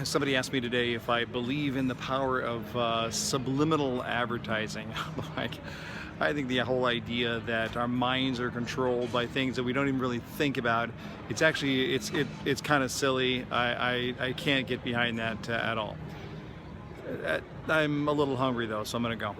Somebody asked me today if I believe in the power of subliminal advertising. Like, I think the whole idea that our minds are controlled by things that we don't even really think about, it's actually, it's kind of silly. I can't get behind that at all. I'm a little hungry though, so I'm gonna go.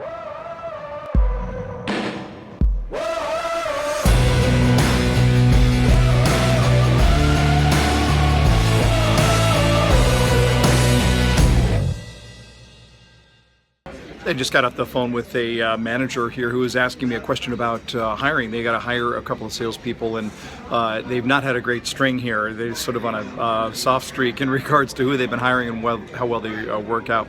I just got off the phone with a manager here who was asking me a question about hiring. They got to hire a couple of salespeople, and they've not had a great string here. They're sort of on a soft streak in regards to who they've been hiring and how well they work out.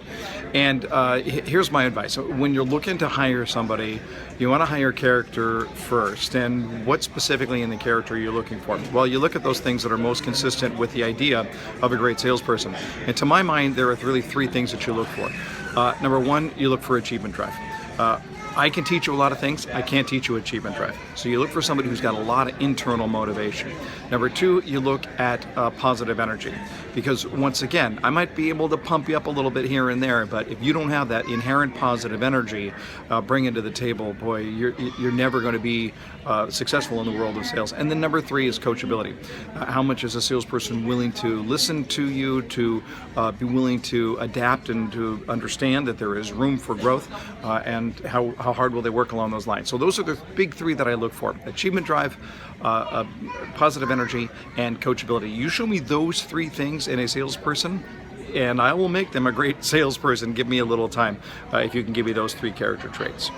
And here's my advice. When you're looking to hire somebody, you want to hire character first. And what specifically in the character are you looking for? Well, you look at those things that are most consistent with the idea of a great salesperson. And to my mind, there are really three things that you look for. Number one, you look for achievement drive. I can teach you a lot of things. I can't teach you achievement drive. So you look for somebody who's got a lot of internal motivation. Number two, you look at positive energy. Because once again, I might be able to pump you up a little bit here and there, but if you don't have that inherent positive energy bringing to the table, boy, you're never going to be successful in the world of sales. And then number three is coachability. How much is a salesperson willing to listen to you, to be willing to adapt and to understand that there is room for growth, and how hard will they work along those lines. So those are the big three that I look for: achievement drive, positive energy, and coachability. You show me those three things in a salesperson, and I will make them a great salesperson. Give me a little time if you can give me those three character traits.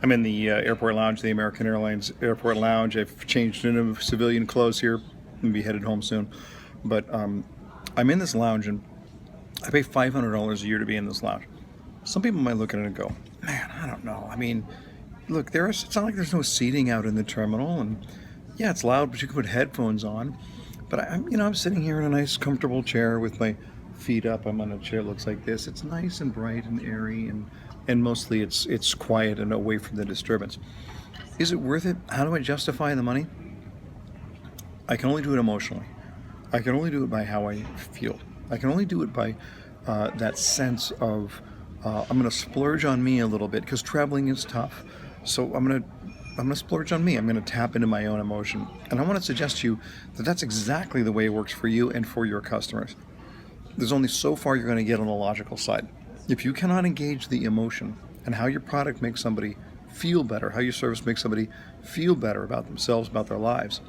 I'm in the airport lounge, the American Airlines airport lounge. I've changed into civilian clothes here. I'm gonna be headed home soon. But I'm in this lounge, and I pay $500 a year to be in this lounge. Some people might look at it and go, man, I don't know. I mean, look, it's not like there's no seating out in the terminal, and yeah, it's loud, but you can put headphones on. But I'm sitting here in a nice, comfortable chair with my feet up. I'm on a chair that looks like this. It's nice and bright and airy, and mostly it's quiet and away from the disturbance. Is it worth it? How do I justify the money? I can only do it emotionally. I can only do it by how I feel. I can only do it by that sense of I'm going to splurge on me a little bit, because traveling is tough. So I'm going to splurge on me. I'm going to tap into my own emotion. And I want to suggest to you that that's exactly the way it works for you and for your customers. There's only so far you're going to get on the logical side. If you cannot engage the emotion and how your product makes somebody feel better, how your service makes somebody feel better about themselves, about their lives,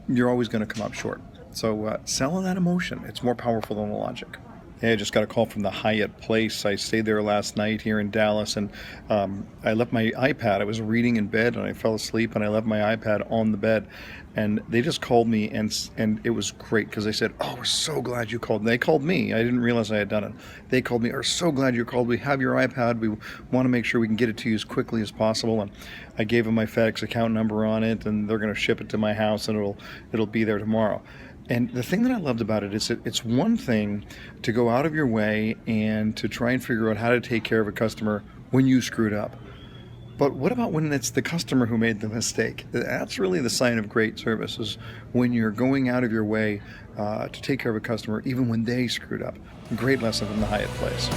you're always going to come up short. So sell on that emotion. It's more powerful than the logic. Hey, I just got a call from the Hyatt place. I stayed there last night here in Dallas, and I left my iPad. I was reading in bed, and I fell asleep, and I left my iPad on the bed. And they just called me, and it was great, because they said, oh, we're so glad you called. And they called me. I didn't realize I had done it. They called me, we're so glad you called. We have your iPad. We want to make sure we can get it to you as quickly as possible. And I gave them my FedEx account number on it, and they're going to ship it to my house, and it'll be there tomorrow. And the thing that I loved about it is that it's one thing to go out of your way and to try and figure out how to take care of a customer when you screwed up. But what about when it's the customer who made the mistake? That's really the sign of great service, is when you're going out of your way to take care of a customer even when they screwed up. Great lesson from the Hyatt place.